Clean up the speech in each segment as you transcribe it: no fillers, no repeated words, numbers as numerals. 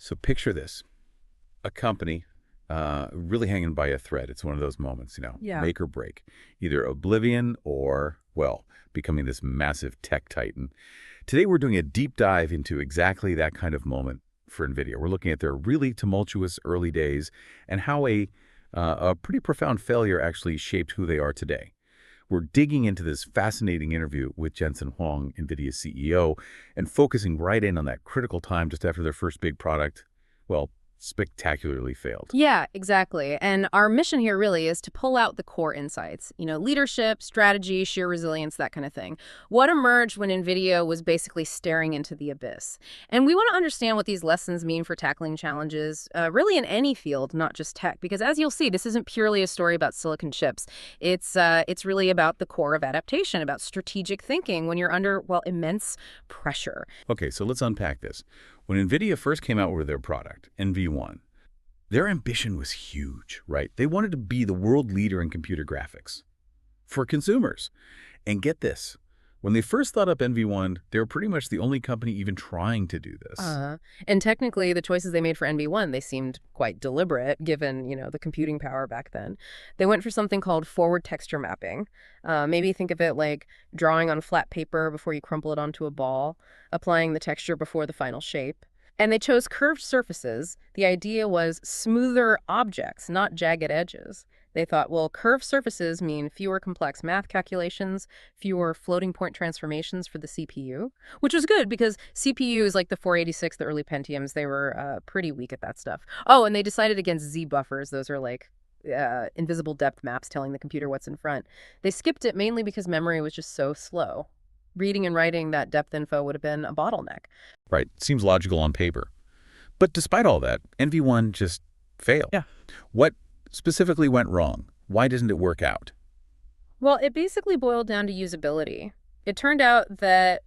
So picture this, a company really hanging by a thread. It's one of those moments, Yeah. make or break, either oblivion or, well, becoming this massive tech titan. Today, we're doing a deep dive into exactly that kind of moment for Nvidia. We're looking at their really tumultuous early days and how a pretty profound failure actually shaped who they are today. We're digging into this fascinating interview with Jensen Huang, Nvidia's CEO, and focusing right in on that critical time just after their first big product, well, spectacularly failed. Yeah, exactly. And our mission here really is to pull out the core insights, leadership, strategy, sheer resilience, that kind of thing. What emerged when NVIDIA was basically staring into the abyss. And we want to understand what these lessons mean for tackling challenges, really in any field, not just tech. Because as you'll see, this isn't purely a story about silicon chips. It's really about the core of adaptation, about strategic thinking when you're under, well, immense pressure. Okay, so let's unpack this. When Nvidia first came out with their product, NV1, their ambition was huge, right? They wanted to be the world leader in computer graphics for consumers. And get this, when they first thought up NV1, they were pretty much the only company even trying to do this. And technically, the choices they made for NV1, they seemed quite deliberate, given, the computing power back then. They went for something called forward texture mapping. Maybe think of it like drawing on flat paper before you crumple it onto a ball, applying the texture before the final shape. And they chose curved surfaces. The idea was smoother objects, not jagged edges. They thought, well, curved surfaces mean fewer complex math calculations, fewer floating point transformations for the CPU, which was good because CPUs like the 486, the early Pentiums, they were pretty weak at that stuff. Oh, and they decided against Z buffers. Those are like invisible depth maps telling the computer what's in front. They skipped it mainly because memory was just so slow. Reading and writing that depth info would have been a bottleneck. Right, seems logical on paper. But despite all that, NV1 just failed. Yeah. What specifically went wrong? Why didn't it work out? Well, it basically boiled down to usability. It turned out that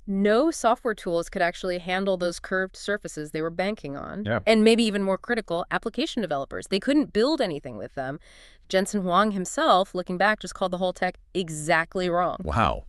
no software tools could actually handle those curved surfaces they were banking on. Yeah. And maybe even more critical, application developers. They couldn't build anything with them. Jensen Huang himself, looking back, just called the whole tech exactly wrong. Wow.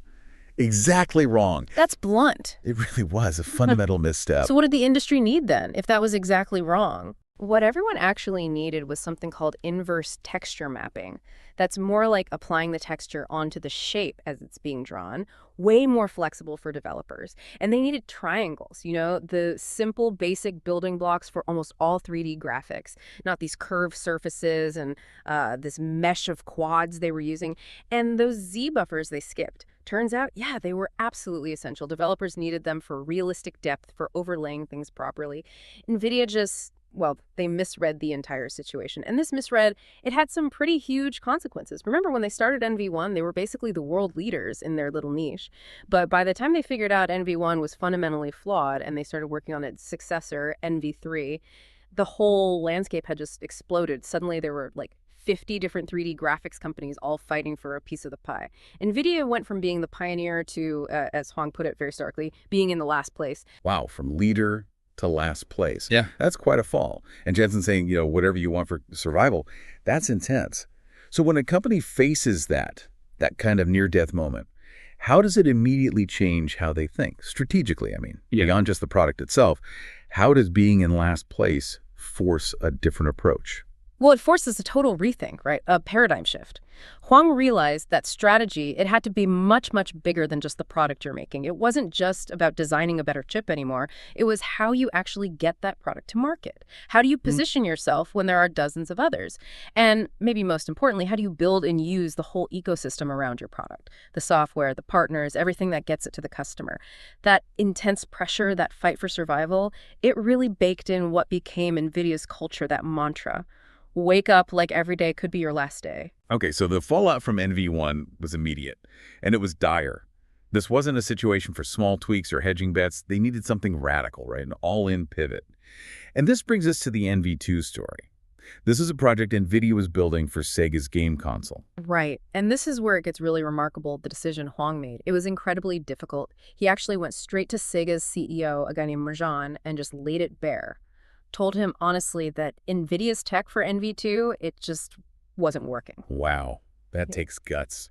Exactly wrong. That's blunt. It really was a fundamental misstep. So what did the industry need then, if that was exactly wrong? What everyone actually needed was something called inverse texture mapping. That's more like applying the texture onto the shape as it's being drawn, way more flexible for developers. And they needed triangles, the simple, basic building blocks for almost all 3D graphics, not these curved surfaces and this mesh of quads they were using. And those Z buffers they skipped. Turns out, yeah, they were absolutely essential. Developers needed them for realistic depth, for overlaying things properly. NVIDIA just, well, they misread the entire situation. And this misread, it had some pretty huge consequences. Remember, when they started NV1, they were basically the world leaders in their little niche. But by the time they figured out NV1 was fundamentally flawed and they started working on its successor, NV3, the whole landscape had just exploded. Suddenly there were like 50 different 3D graphics companies all fighting for a piece of the pie. NVIDIA went from being the pioneer to, as Huang put it very starkly, being in the last place. Wow, from leader to last place. Yeah. That's quite a fall. And Jensen saying, whatever you want for survival, that's intense. So when a company faces that kind of near-death moment, how does it immediately change how they think? Strategically, beyond just the product itself, how does being in last place force a different approach? Well, it forces a total rethink, right? A paradigm shift. Huang realized that strategy, it had to be much, much bigger than just the product you're making. It wasn't just about designing a better chip anymore. It was how you actually get that product to market. How do you position yourself when there are dozens of others? And maybe most importantly, how do you build and use the whole ecosystem around your product? The software, the partners, everything that gets it to the customer. That intense pressure, that fight for survival, it really baked in what became NVIDIA's culture, that mantra. Wake up like every day could be your last day. Okay, so the fallout from NV1 was immediate, and it was dire. This wasn't a situation for small tweaks or hedging bets. They needed something radical, right? An all-in pivot. And this brings us to the NV2 story. This is a project NVIDIA was building for Sega's game console. Right. And this is where it gets really remarkable, the decision Huang made. It was incredibly difficult. He actually went straight to Sega's CEO, a guy named Marjan, and just laid it bare. Told him honestly that NVIDIA's tech for NV2, it just wasn't working. Wow, that takes guts.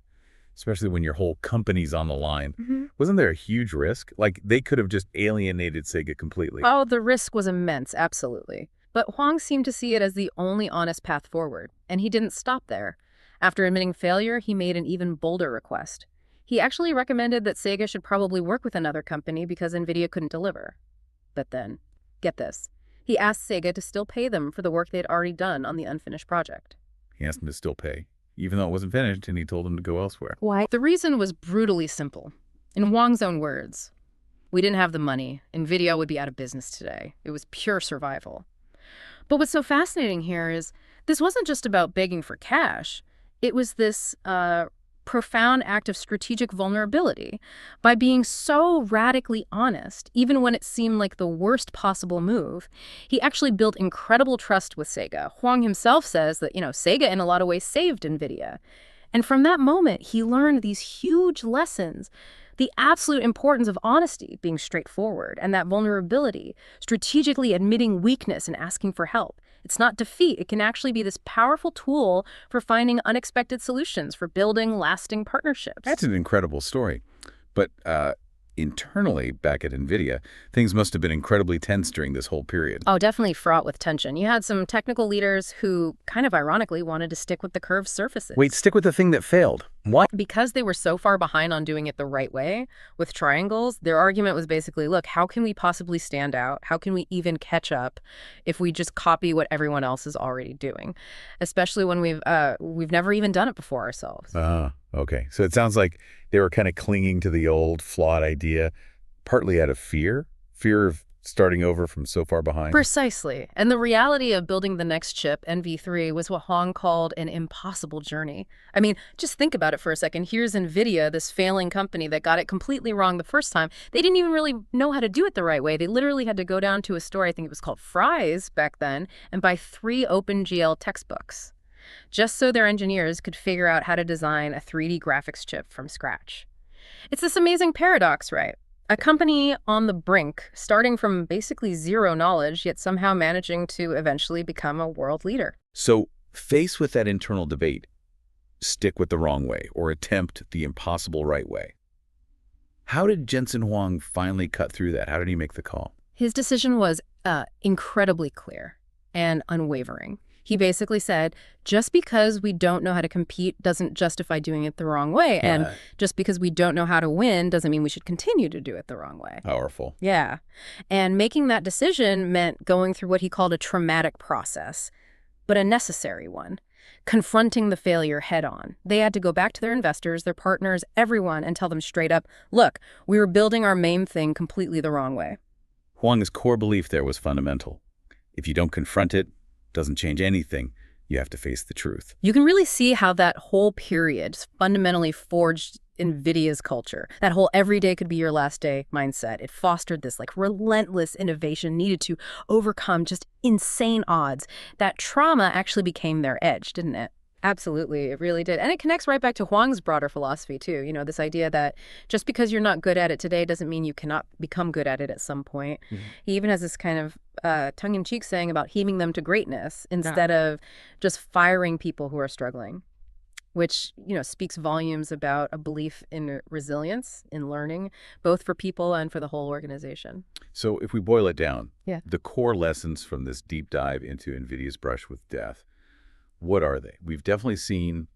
especially when your whole company's on the line. Hmm. Wasn't there a huge risk? Like, they could have just alienated Sega completely. Oh, the risk was immense, absolutely. But Huang seemed to see it as the only honest path forward, and he didn't stop there. After admitting failure, he made an even bolder request. He actually recommended that Sega should probably work with another company because Nvidia couldn't deliver. But then, get this, he asked Sega to still pay them for the work they'd already done on the unfinished project. He asked him to still pay, even though it wasn't finished, and he told him to go elsewhere. Why? The reason was brutally simple. In Huang's own words, we didn't have the money. Nvidia would be out of business today. It was pure survival. But what's so fascinating here is this wasn't just about begging for cash. It was this profound act of strategic vulnerability. By being so radically honest, even when it seemed like the worst possible move, he actually built incredible trust with Sega. Huang himself says that, Sega in a lot of ways saved Nvidia. And from that moment, he learned these huge lessons. The absolute importance of honesty, being straightforward, and that vulnerability, strategically admitting weakness and asking for help. It's not defeat. It can actually be this powerful tool for finding unexpected solutions, for building lasting partnerships. That's an incredible story. But internally, back at Nvidia, things must have been incredibly tense during this whole period. Oh, definitely fraught with tension. You had some technical leaders who, kind of ironically, wanted to stick with the curved surfaces. Wait, stick with the thing that failed. What? Because they were so far behind on doing it the right way, with triangles, their argument was basically, look, how can we possibly stand out? How can we even catch up if we just copy what everyone else is already doing? Especially when we've never even done it before ourselves. Okay. So it sounds like they were kind of clinging to the old flawed idea, partly out of fear of starting over from so far behind. Precisely. And the reality of building the next chip, NV3, was what Huang called an impossible journey. I mean, just think about it for a second. Here's Nvidia, this failing company that got it completely wrong the first time. They didn't even really know how to do it the right way. They literally had to go down to a store, I think it was called Fry's back then, and buy 3 OpenGL textbooks, just so their engineers could figure out how to design a 3D graphics chip from scratch. It's this amazing paradox, right? A company on the brink, starting from basically zero knowledge, yet somehow managing to eventually become a world leader. So, faced with that internal debate, stick with the wrong way or attempt the impossible right way. How did Jensen Huang finally cut through that? How did he make the call? His decision was incredibly clear and unwavering. He basically said, just because we don't know how to compete doesn't justify doing it the wrong way. And just because we don't know how to win doesn't mean we should continue to do it the wrong way. Powerful. Yeah. And making that decision meant going through what he called a traumatic process, but a necessary one. Confronting the failure head on. They had to go back to their investors, their partners, everyone, and tell them straight up, look, we were building our main thing completely the wrong way. Huang's core belief there was fundamental. If you don't confront it, doesn't change anything. You have to face the truth. You can really see how that whole period fundamentally forged NVIDIA's culture. That whole every day could be your last day mindset. It fostered this relentless innovation needed to overcome just insane odds. That trauma actually became their edge, didn't it? Absolutely, it really did. And it connects right back to Huang's broader philosophy, too. This idea that just because you're not good at it today doesn't mean you cannot become good at it at some point. Mm-hmm. He even has this kind of tongue-in-cheek saying about heaming them to greatness instead of just firing people who are struggling, which, speaks volumes about a belief in resilience, in learning, both for people and for the whole organization. So if we boil it down, yeah, the core lessons from this deep dive into NVIDIA's brush with death, what are they? We've definitely seen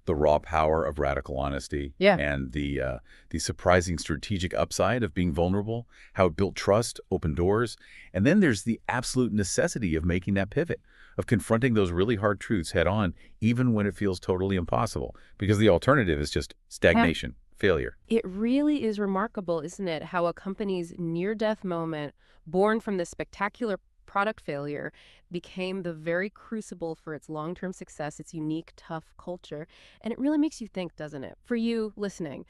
the raw power of radical honesty and the surprising strategic upside of being vulnerable, how it built trust, opened doors. And then there's the absolute necessity of making that pivot, of confronting those really hard truths head on, even when it feels totally impossible, because the alternative is just stagnation, failure. It really is remarkable, isn't it, how a company's near-death moment, born from this spectacular product failure, became the very crucible for its long-term success, its unique, tough culture. And it really makes you think, doesn't it? For you listening,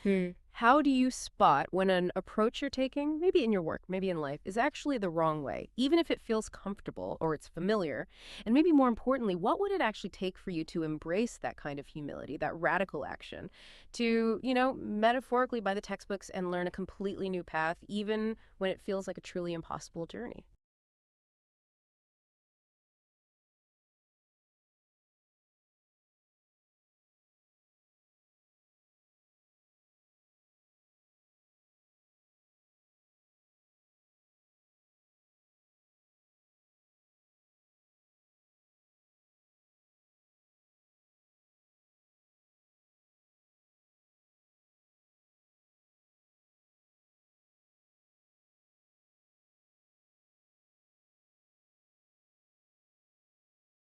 how do you spot when an approach you're taking, maybe in your work, maybe in life, is actually the wrong way, even if it feels comfortable or it's familiar? And maybe more importantly, what would it actually take for you to embrace that kind of humility, that radical action, to, metaphorically buy the textbooks and learn a completely new path, even when it feels like a truly impossible journey?